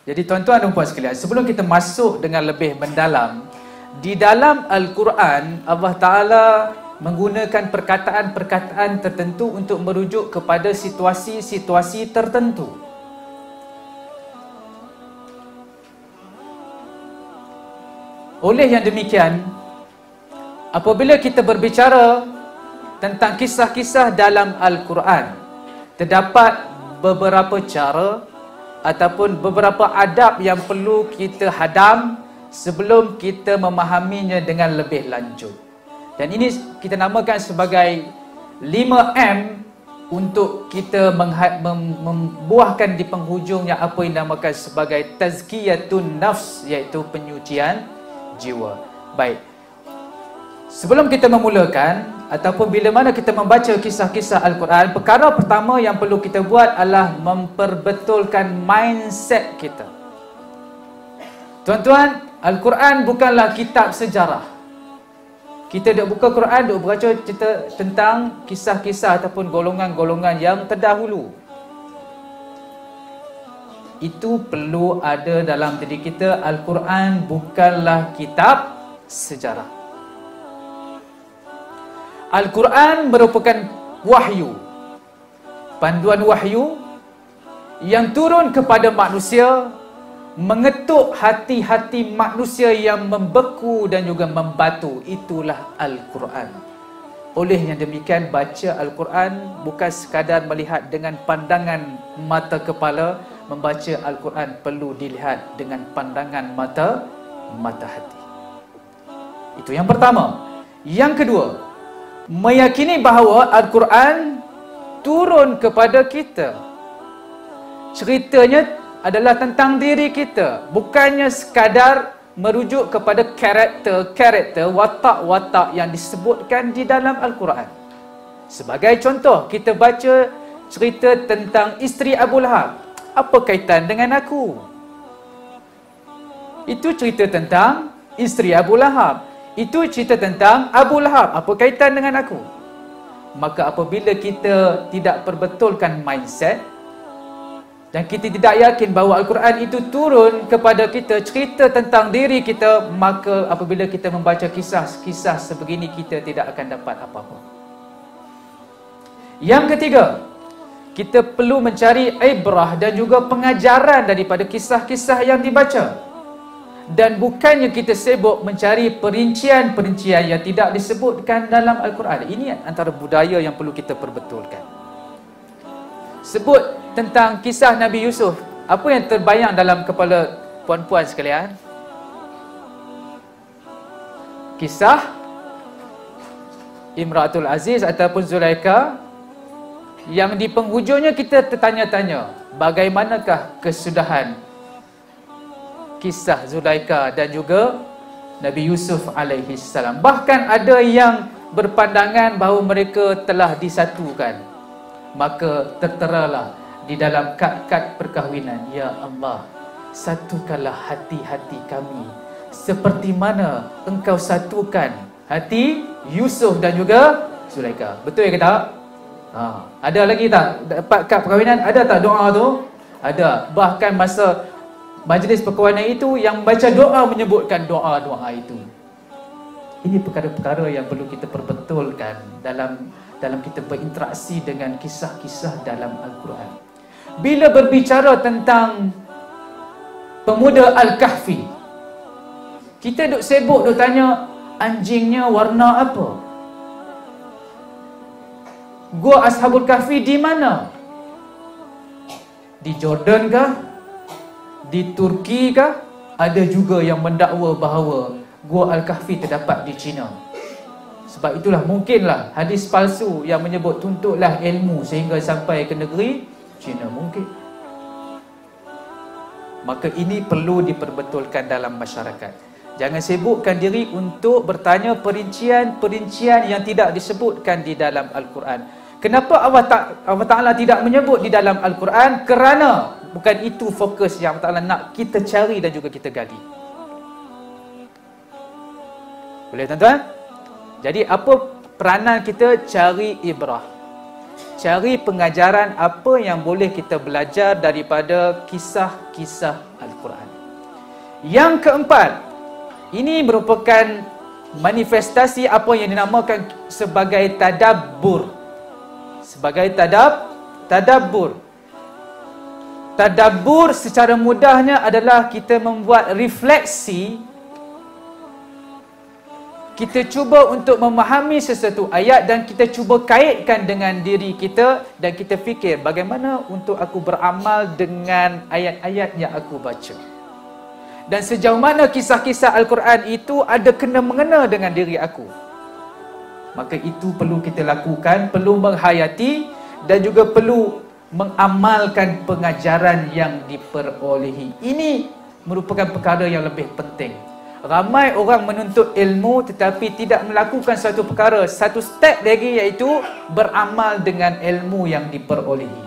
Jadi tuan-tuan dan puan sekalian, sebelum kita masuk dengan lebih mendalam, di dalam Al-Quran, Allah Ta'ala menggunakan perkataan-perkataan tertentu untuk merujuk kepada situasi-situasi tertentu. Oleh yang demikian, apabila kita berbicara tentang kisah-kisah dalam Al-Quran, terdapat beberapa cara ataupun beberapa adab yang perlu kita hadam sebelum kita memahaminya dengan lebih lanjut. Dan ini kita namakan sebagai 5M untuk kita membuahkan di penghujungnya apa yang dinamakan sebagai tazkiyatun nafs, iaitu penyucian jiwa. Baik. Sebelum kita memulakan ataupun bila mana kita membaca kisah-kisah Al-Quran, perkara pertama yang perlu kita buat adalah memperbetulkan mindset kita. Tuan-tuan, Al-Quran bukanlah kitab sejarah. Kita duk buka Quran, duk baca cerita tentang kisah-kisah ataupun golongan-golongan yang terdahulu. Itu perlu ada dalam diri kita. Al-Quran bukanlah kitab sejarah. Al-Quran merupakan wahyu, panduan wahyu yang turun kepada manusia, mengetuk hati-hati manusia yang membeku dan juga membatu. Itulah Al-Quran. Oleh yang demikian, baca Al-Quran bukan sekadar melihat dengan pandangan mata kepala. Membaca Al-Quran perlu dilihat dengan pandangan mata hati. Itu yang pertama. Yang kedua, meyakini bahawa Al-Quran turun kepada kita. Ceritanya adalah tentang diri kita, bukannya sekadar merujuk kepada karakter-karakter, watak-watak yang disebutkan di dalam Al-Quran. Sebagai contoh, kita baca cerita tentang isteri Abu Lahab. Apa kaitan dengan aku? Itu cerita tentang isteri Abu Lahab. Itu cerita tentang Abu Lahab. Apa kaitan dengan aku? Maka apabila kita tidak perbetulkan mindset dan kita tidak yakin bahawa Al-Quran itu turun kepada kita, cerita tentang diri kita, maka apabila kita membaca kisah-kisah sebegini, kita tidak akan dapat apa-apa. Yang ketiga, kita perlu mencari ibrah dan juga pengajaran daripada kisah-kisah yang dibaca. Dan bukannya kita sibuk mencari perincian-perincian yang tidak disebutkan dalam Al-Quran. Ini antara budaya yang perlu kita perbetulkan. Sebut tentang kisah Nabi Yusuf. Apa yang terbayang dalam kepala puan-puan sekalian? Kisah Imratul Aziz ataupun Zulaikha, yang di penghujungnya kita tertanya-tanya, bagaimanakah kesudahan kisah Zulaikha dan juga Nabi Yusuf alaihi salam. Bahkan ada yang berpandangan bahawa mereka telah disatukan. Maka terteralah di dalam kad-kad perkahwinan, ya Allah, satukanlah hati-hati kami seperti mana engkau satukan hati Yusuf dan juga Zulaikha. Betul ke tak? Ada lagi tak dapat kad perkahwinan? Ada tak doa tu? Ada. Bahkan masa majlis perkawinan itu, yang baca doa menyebutkan doa-doa itu. Ini perkara-perkara yang perlu kita perbetulkan dalam kita berinteraksi dengan kisah-kisah dalam Al-Quran. Bila berbicara tentang pemuda Al-Kahfi, kita duk sibuk duk tanya anjingnya warna apa? Gua Ashabul Kahfi di mana? Di Jordan kah? Di Turki kah? Ada juga yang mendakwa bahawa Gua Al-Kahfi terdapat di China. Sebab itulah mungkinlah hadis palsu yang menyebut tuntutlah ilmu sehingga sampai ke negeri China. Mungkin. Maka ini perlu diperbetulkan dalam masyarakat. Jangan sibukkan diri untuk bertanya perincian-perincian yang tidak disebutkan di dalam Al-Quran. Kenapa Allah Ta'ala tidak menyebut di dalam Al-Quran? Kerana bukan itu fokus yang Allah Ta'ala nak kita cari dan juga kita gali. Boleh tuan-tuan? Jadi apa peranan kita? Cari ibrah. Cari pengajaran apa yang boleh kita belajar daripada kisah-kisah Al-Quran. Al-Quran. Yang keempat, ini merupakan manifestasi apa yang dinamakan sebagai tadabbur. Sebagai tadabbur. Tadabbur secara mudahnya adalah kita membuat refleksi. Kita cuba untuk memahami sesuatu ayat dan kita cuba kaitkan dengan diri kita dan kita fikir bagaimana untuk aku beramal dengan ayat-ayat yang aku baca. Dan sejauh mana kisah-kisah Al-Quran itu ada kena-mengena dengan diri aku. Maka itu perlu kita lakukan, perlu menghayati dan juga perlu mengamalkan pengajaran yang diperolehi. Ini merupakan perkara yang lebih penting. Ramai orang menuntut ilmu tetapi tidak melakukan satu perkara, satu step lagi, iaitu beramal dengan ilmu yang diperolehi.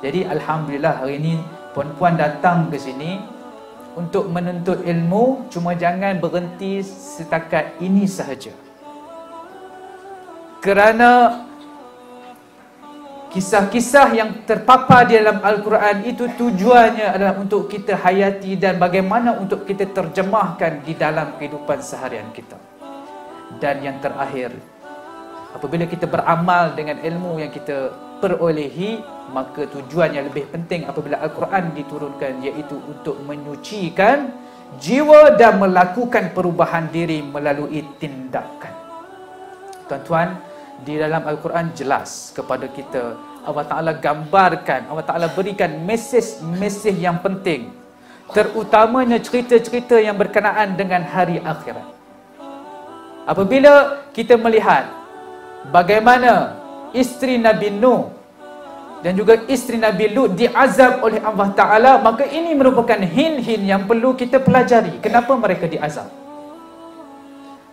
Jadi alhamdulillah hari ini puan-puan datang ke sini untuk menuntut ilmu, cuma jangan berhenti setakat ini sahaja. Kerana kisah-kisah yang terpapar di dalam Al-Quran itu tujuannya adalah untuk kita hayati dan bagaimana untuk kita terjemahkan di dalam kehidupan seharian kita. Dan yang terakhir, apabila kita beramal dengan ilmu yang kita perolehi, maka tujuan yang lebih penting apabila Al-Quran diturunkan, iaitu untuk menyucikan jiwa dan melakukan perubahan diri melalui tindakan. Tuan-tuan, di dalam Al-Quran jelas kepada kita, Allah Ta'ala gambarkan, Allah Ta'ala berikan mesej-mesej yang penting, terutamanya cerita-cerita yang berkenaan dengan hari akhirat. Apabila kita melihat bagaimana isteri Nabi Nuh dan juga isteri Nabi Lut diazab oleh Allah Ta'ala, maka ini merupakan hin-hin yang perlu kita pelajari. Kenapa mereka diazab?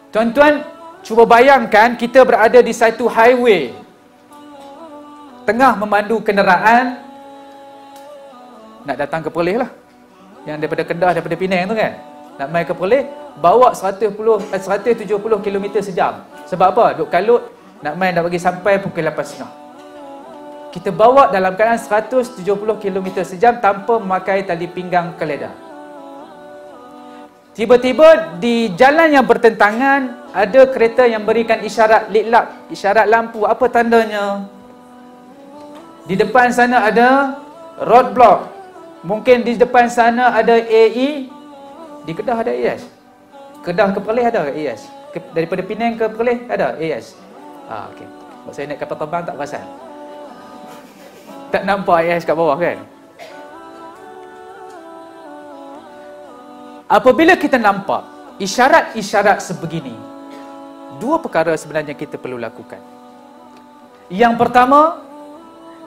Tuan-tuan, cuba bayangkan kita berada di satu highway, tengah memandu kenderaan nak datang ke Perlis lah, yang daripada Kedah, daripada Penang tu kan, nak mai ke Perlis, bawa 170 km sejam. Sebab apa? Duk kalut, nak mai nak bagi sampai pukul 8.30. Kita bawa dalam keadaan 170 km sejam tanpa memakai tali pinggang keledar. Tiba-tiba di jalan yang bertentangan ada kereta yang berikan isyarat litlap, isyarat lampu. Apa tandanya? Di depan sana ada roadblock. Mungkin di depan sana ada AE. Di Kedah ada AES. Kedah ke Perlis ada AES. Daripada Penang ke Perlis ada AES. Okey. Sebab saya naik kapal terbang tak perasan. Tak nampak AES kat bawah kan? Apabila kita nampak isyarat-isyarat sebegini, dua perkara sebenarnya kita perlu lakukan. Yang pertama,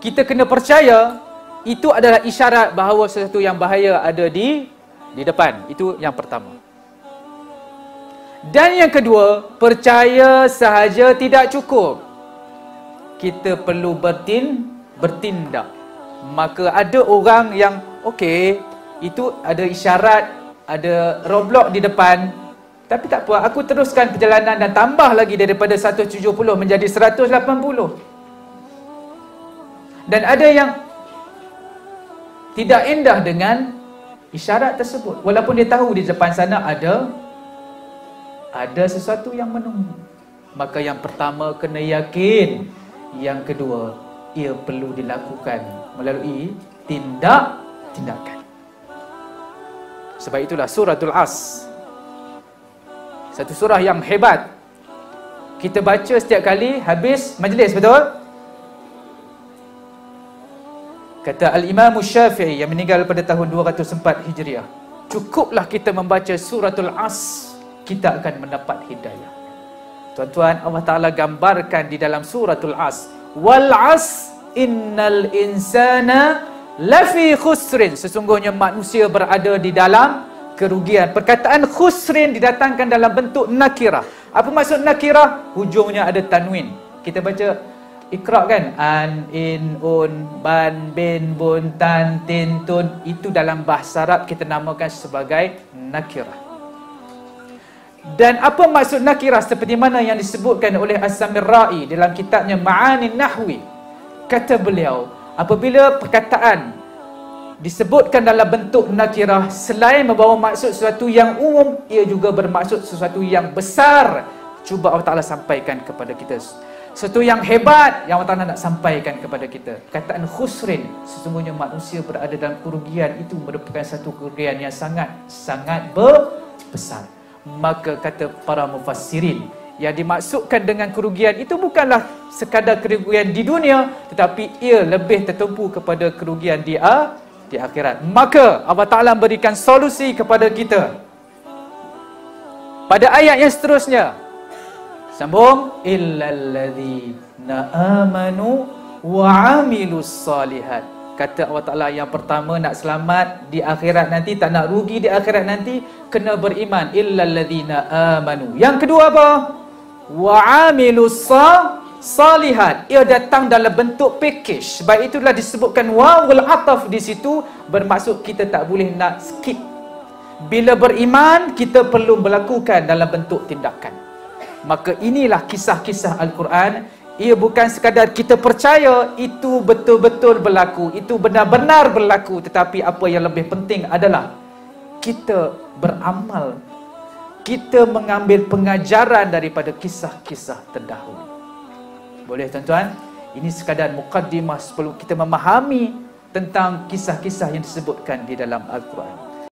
kita kena percaya itu adalah isyarat bahawa sesuatu yang bahaya ada di depan. Itu yang pertama. Dan yang kedua, percaya sahaja tidak cukup. Kita perlu bertindak. Maka ada orang yang okey, itu ada isyarat, ada roadblock di depan, tapi tak apa, aku teruskan perjalanan dan tambah lagi daripada 170 menjadi 180. Dan ada yang tidak indah dengan isyarat tersebut, walaupun dia tahu di depan sana ada sesuatu yang menunggu. Maka yang pertama kena yakin, yang kedua ia perlu dilakukan melalui tindakan. Sebab itulah suratul As, satu surah yang hebat. Kita baca setiap kali habis majlis, betul? Kata Al-Imam Syafi'i yang meninggal pada tahun 204 Hijriah, cukuplah kita membaca suratul As, kita akan mendapat hidayah. Tuan-tuan, Allah Ta'ala gambarkan di dalam suratul As, wal as innal insana lafi khusrin, sesungguhnya manusia berada di dalam kerugian. Perkataan khusrin didatangkan dalam bentuk nakirah. Apa maksud nakirah? Hujungnya ada tanwin. Kita baca Iqra kan, an, in, un, ban, bin, bun, tan, tin, tun. Itu dalam bahasa Arab kita namakan sebagai nakirah. Dan apa maksud nakirah? Seperti mana yang disebutkan oleh As-Samirra'i dalam kitabnya Ma'anin Nahwi. Kata beliau, apabila perkataan disebutkan dalam bentuk nakirah, selain membawa maksud sesuatu yang umum, ia juga bermaksud sesuatu yang besar. Cuba Allah Ta'ala sampaikan kepada kita sesuatu yang hebat yang Allah Ta'ala nak sampaikan kepada kita. Kataan khusrin, sesungguhnya manusia berada dalam kerugian, itu merupakan satu kerugian yang sangat besar. Maka kata para mufassirin, yang dimaksudkan dengan kerugian itu bukanlah sekadar kerugian di dunia, tetapi ia lebih tertumpu kepada kerugian di akhirat. Maka Allah Ta'ala berikan solusi kepada kita pada ayat yang seterusnya. Sambung, illalladzina amanu wa amilus salihat. Kata Allah Ta'ala, yang pertama nak selamat di akhirat nanti, tak nak rugi di akhirat nanti, kena beriman. Illalladzina amanu. Yang kedua apa? Wa amilus salihat. Ia datang dalam bentuk package. Sebab itulah disebutkan wawul ataf di situ, bermaksud kita tak boleh nak skip. Bila beriman, kita perlu melakukan dalam bentuk tindakan. Maka inilah kisah-kisah Al-Quran. Ia bukan sekadar kita percaya itu betul-betul berlaku, itu benar-benar berlaku, tetapi apa yang lebih penting adalah kita beramal, kita mengambil pengajaran daripada kisah-kisah terdahulu. Boleh tuan-tuan? Ini sekadar mukaddimah sebelum kita memahami tentang kisah-kisah yang disebutkan di dalam Al-Quran.